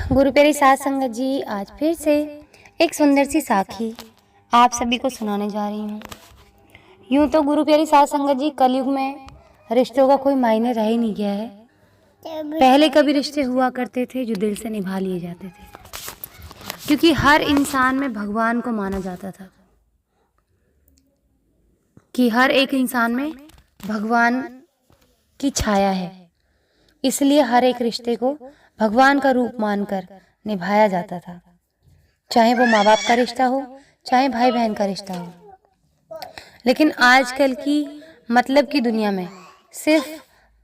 गुरु प्यारी साध संगत जी, आज फिर से एक सुंदर सी साखी आप सभी को सुनाने जा रही हूँ। यूँ तो गुरु प्यारी साध संगत जी, कलयुग में रिश्तों का कोई मायने रह ही नहीं गया है। पहले कभी रिश्ते हुआ करते थे जो दिल से निभा लिए जाते थे, क्योंकि हर इंसान में भगवान को माना जाता था कि हर एक इंसान में भगवान की छाया है। इसलिए हर एक रिश्ते को भगवान का रूप मानकर निभाया जाता था, चाहे वो माँ बाप का रिश्ता हो, चाहे भाई बहन का रिश्ता हो। लेकिन आजकल की मतलब की दुनिया में सिर्फ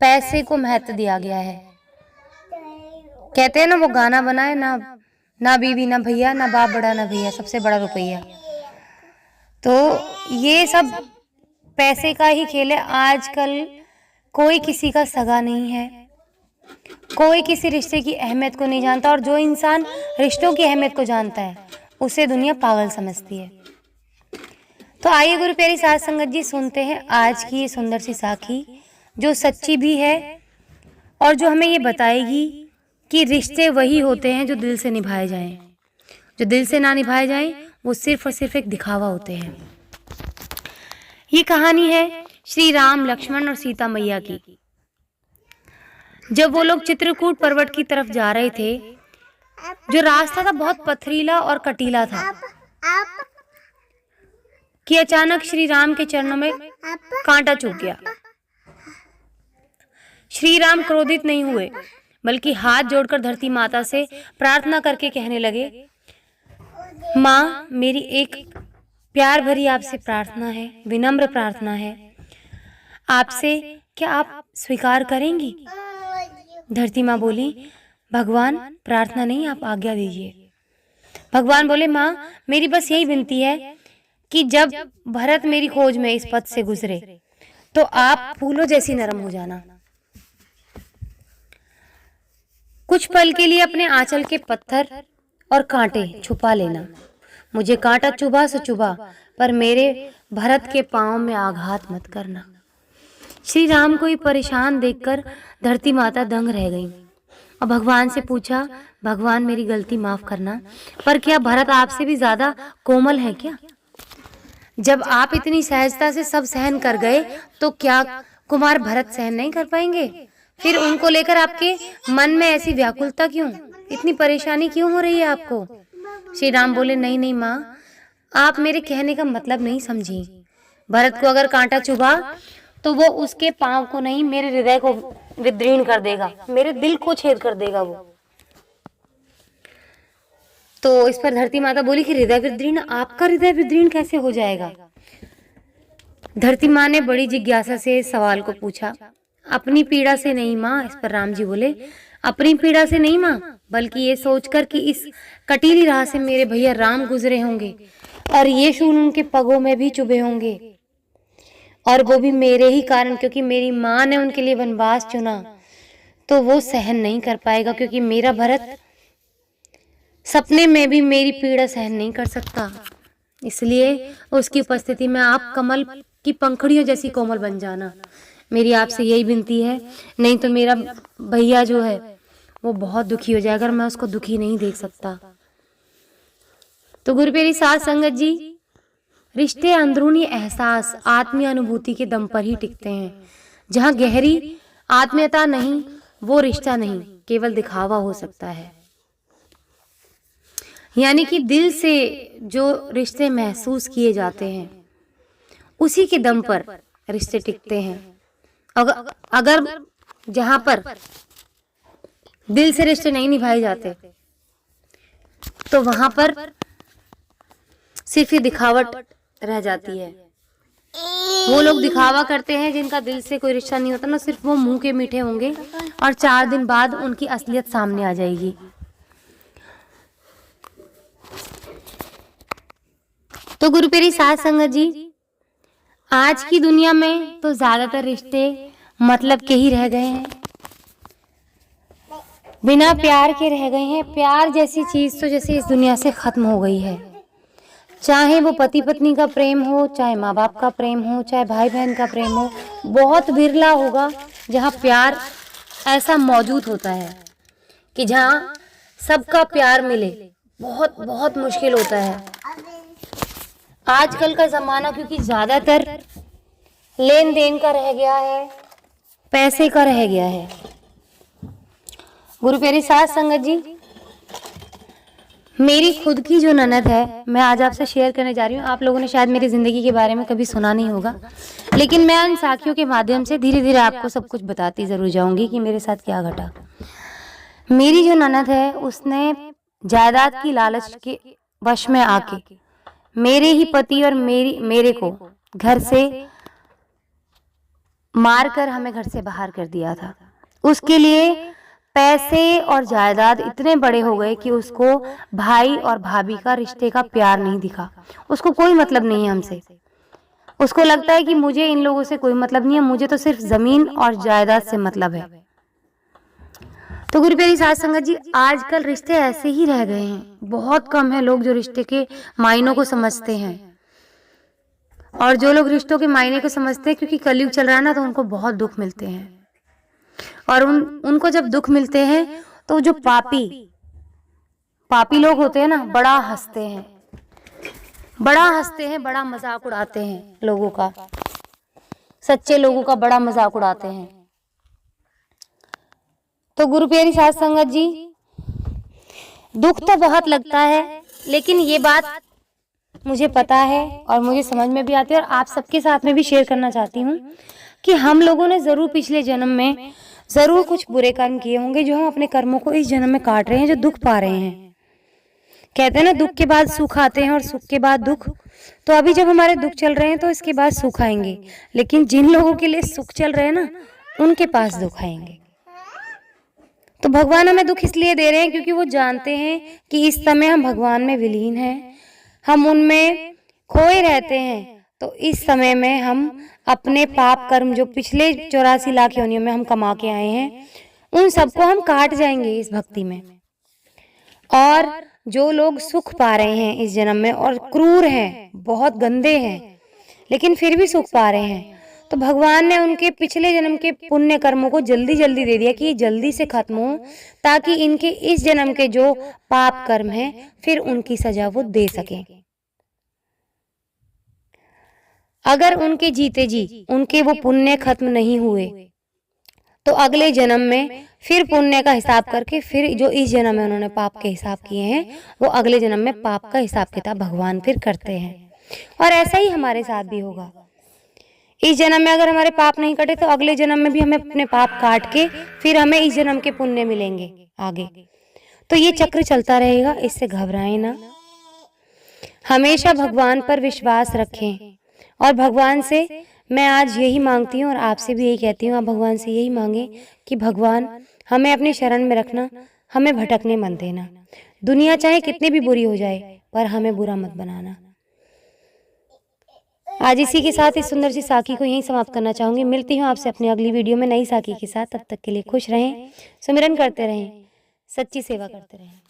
पैसे को महत्व दिया गया है। कहते हैं ना, वो गाना बना है ना बीवी ना भैया, ना बाप बड़ा ना भैया, सबसे बड़ा रुपया। तो ये सब पैसे का ही खेल है। आजकल कोई किसी का सगा नहीं है, कोई किसी रिश्ते की अहमियत को नहीं जानता, और जो इंसान रिश्तों की अहमियत को जानता है उसे दुनिया पागल समझती है। तो आइए गुरु प्यारी साध संगत जी, सुनते हैं आज की ये सुंदर सी साखी, जो सच्ची भी है और जो हमें ये बताएगी कि रिश्ते वही होते हैं जो दिल से निभाए जाएं। जो दिल से ना निभाए जाएं वो सिर्फ और सिर्फ एक दिखावा होते हैं। ये कहानी है श्री राम, लक्ष्मण और सीता मैया की। जब वो लोग चित्रकूट पर्वत की तरफ जा रहे थे, जो रास्ता था बहुत पथरीला और कटीला था, कि अचानक श्री राम के चरणों में कांटा चुभ गया। श्री राम क्रोधित नहीं हुए, बल्कि हाथ जोड़कर धरती माता से प्रार्थना करके कहने लगे, माँ, मेरी एक प्यार भरी आपसे प्रार्थना है, विनम्र प्रार्थना है, आपसे क्या आप स्वीकार करेंगी? धरती माँ बोली, भगवान, प्रार्थना नहीं, आप आज्ञा दीजिए। भगवान बोले, माँ, मेरी बस यही विनती है कि जब भरत मेरी खोज में इस पथ से गुजरे तो आप फूलों जैसी नरम हो जाना। कुछ पल के लिए अपने आंचल के पत्थर और कांटे छुपा लेना। मुझे कांटा चुभा सो चुभा, पर मेरे भरत के पांव में आघात मत करना। श्री राम को परेशान देखकर धरती माता दंग रह गई और भगवान से पूछा, भगवान, मेरी गलती माफ करना, पर क्या भरत आपसे भी ज्यादा कोमल है क्या? जब आप इतनी सहजता से सब सहन कर गए तो क्या कुमार भरत सहन नहीं कर पाएंगे? फिर उनको लेकर आपके मन में ऐसी व्याकुलता क्यों, इतनी परेशानी क्यों हो रही है आपको? श्री राम बोले, नहीं नहीं माँ, आप मेरे कहने का मतलब नहीं समझी। भरत को अगर कांटा चुभा तो वो उसके पांव को नहीं, मेरे हृदय को विदीर्ण कर देगा, मेरे दिल को छेद कर देगा वो। तो इस पर धरती माता बोली कि हृदय विदीर्ण? आपका हृदय विदीर्ण कैसे हो जाएगा? धरती माँ ने बड़ी जिज्ञासा से सवाल को पूछा। अपनी पीड़ा से नहीं माँ। इस पर राम जी बोले, अपनी पीड़ा से नहीं माँ, बल्कि ये सोचकर कि इस कटीली राह से मेरे भैया राम गुजरे होंगे और ये शूल उनके पगों में भी चुभे होंगे, और वो भी मेरे ही कारण, क्योंकि मेरी माँ ने उनके लिए वनवास चुना, तो वो सहन नहीं कर पाएगा, क्योंकि मेरा भरत सपने में भी मेरी पीड़ा सहन नहीं कर सकता। इसलिए उसकी उपस्थिति में आप कमल की पंखुड़ियों जैसी कोमल बन जाना। मेरी आपसे यही विनती है, नहीं तो मेरा भैया जो है वो बहुत दुखी हो जाएगा, मैं उसको दुखी नहीं देख सकता। तो गुरु प्यारी साध संगत जी, रिश्ते अंदरूनी एहसास, आत्मीय अनुभूति के दम पर ही टिकते हैं। जहाँ गहरी आत्मीयता नहीं, वो रिश्ता नहीं, केवल दिखावा हो सकता है। यानी कि दिल से जो रिश्ते महसूस किए जाते हैं उसी के दम पर रिश्ते टिकते हैं। अगर जहाँ पर दिल से रिश्ते नहीं निभाए जाते तो वहां पर सिर्फ ये दिखावट रह जाती है। वो लोग दिखावा करते हैं जिनका दिल से कोई रिश्ता नहीं होता ना, सिर्फ वो मुंह के मीठे होंगे और 4 दिन बाद उनकी असलियत सामने आ जाएगी। तो गुरु प्यारी साध संगत जी, आज की दुनिया में तो ज्यादातर रिश्ते मतलब के ही रह गए हैं, बिना प्यार के रह गए हैं। प्यार जैसी चीज तो जैसे इस दुनिया से खत्म हो गई है। चाहे वो पति पत्नी का प्रेम हो, चाहे माँ बाप का प्रेम हो, चाहे भाई बहन का प्रेम हो, बहुत बिरला होगा जहाँ प्यार ऐसा मौजूद होता है कि जहाँ सबका प्यार मिले, बहुत बहुत मुश्किल होता है। आजकल का ज़माना क्योंकि ज़्यादातर लेन देन का रह गया है, पैसे का रह गया है। गुरु प्यारी साध संगत जी, मेरी खुद की जो ननद है, मैं आज आपसे शेयर करने जा रही हूँ। आप लोगों ने शायद मेरी ज़िंदगी के बारे में कभी सुना नहीं होगा, लेकिन मैं इन साखियों के माध्यम से धीरे धीरे आपको सब कुछ बताती ज़रूर जाऊँगी कि मेरे साथ क्या घटा। मेरी जो ननद है, उसने जायदाद की लालच के वश में आके मेरे ही पति और मेरे को घर से मारकर हमें घर से बाहर कर दिया था। उसके लिए पैसे और जायदाद इतने बड़े हो गए कि उसको भाई और भाभी का रिश्ते का प्यार नहीं दिखा। उसको कोई मतलब नहीं है हमसे। उसको लगता है कि मुझे इन लोगों से कोई मतलब नहीं है, मुझे तो सिर्फ जमीन और जायदाद से मतलब है। तो गुरु प्यारी साध संगत जी, आजकल रिश्ते ऐसे ही रह गए हैं। बहुत कम है लोग जो रिश्ते के मायनों को समझते हैं, और जो लोग रिश्तों के मायने को समझते हैं, क्योंकि कलयुग चल रहा है ना, तो उनको बहुत दुख मिलते हैं। और उनको जब दुख मिलते हैं तो जो पापी लोग होते हैं ना, बड़ा हंसते हैं, बड़ा मजाक उड़ाते हैं लोगों का, सच्चे लोगों का बड़ा मजाक उड़ाते हैं। तो गुरु प्यारी साध संगत जी, दुख तो बहुत लगता है, लेकिन ये बात मुझे पता है और मुझे समझ में भी आती है, और आप सबके साथ में भी शेयर करना चाहती हूँ कि हम लोगों ने जरूर पिछले जन्म में जरूर कुछ बुरे कर्म किए होंगे, जो हम अपने कर्मों को इस जन्म में काट रहे हैं, जो दुख पा रहे हैं। कहते हैं ना, दुख के बाद सुख आते हैं और सुख के बाद दुख। तो अभी जब हमारे दुख चल रहे हैं तो इसके बाद सुख आएंगे, लेकिन जिन लोगों के लिए सुख चल रहे हैं ना, उनके पास दुख आएंगे। तो भगवान हमें दुख इसलिए दे रहे हैं क्योंकि वो जानते हैं कि इस समय हम भगवान में विलीन हैं, हम उनमें खोए रहते हैं। तो इस समय में हम अपने पाप कर्म जो पिछले 84 लाख योनियों में हम कमा के आए हैं, उन सबको हम काट जाएंगे इस भक्ति में। और जो लोग सुख पा रहे हैं इस जन्म में और क्रूर हैं, बहुत गंदे हैं, लेकिन फिर भी सुख पा रहे हैं, तो भगवान ने उनके पिछले जन्म के पुण्य कर्मों को जल्दी जल्दी दे दिया कि ये जल्दी से खत्म हो, ताकि इनके इस जन्म के जो पाप कर्म हैं फिर उनकी सजा वो दे सकें। अगर उनके जीते जी उनके वो पुण्य खत्म नहीं हुए, तो अगले जन्म में फिर पुण्य का हिसाब करके फिर जो इस जन्म में उन्होंने पाप के हिसाब किए हैं, वो अगले जन्म में पाप का हिसाब किताब भगवान फिर करते हैं। और ऐसा ही हमारे साथ भी होगा। इस जन्म में अगर हमारे पाप नहीं कटे, तो अगले जन्म में भी हमें अपने पाप काट के फिर हमें इस जन्म के पुण्य मिलेंगे आगे। तो ये चक्र चलता रहेगा, इससे घबराएं ना। हमेशा भगवान पर विश्वास रखें, और भगवान से मैं आज यही मांगती हूँ और आपसे भी यही कहती हूँ, आप भगवान से यही मांगे कि भगवान हमें अपनी शरण में रखना, हमें भटकने मत देना। दुनिया चाहे कितनी भी बुरी हो जाए, पर हमें बुरा मत बनाना। आज इसी के साथ इस सुंदर सी साखी को यहीं समाप्त करना चाहूंगी। मिलती हूँ आपसे अपनी अगली वीडियो में नई साखी के साथ। तब तक के लिए खुश रहें, सुमिरन करते रहें, सच्ची सेवा करते रहें।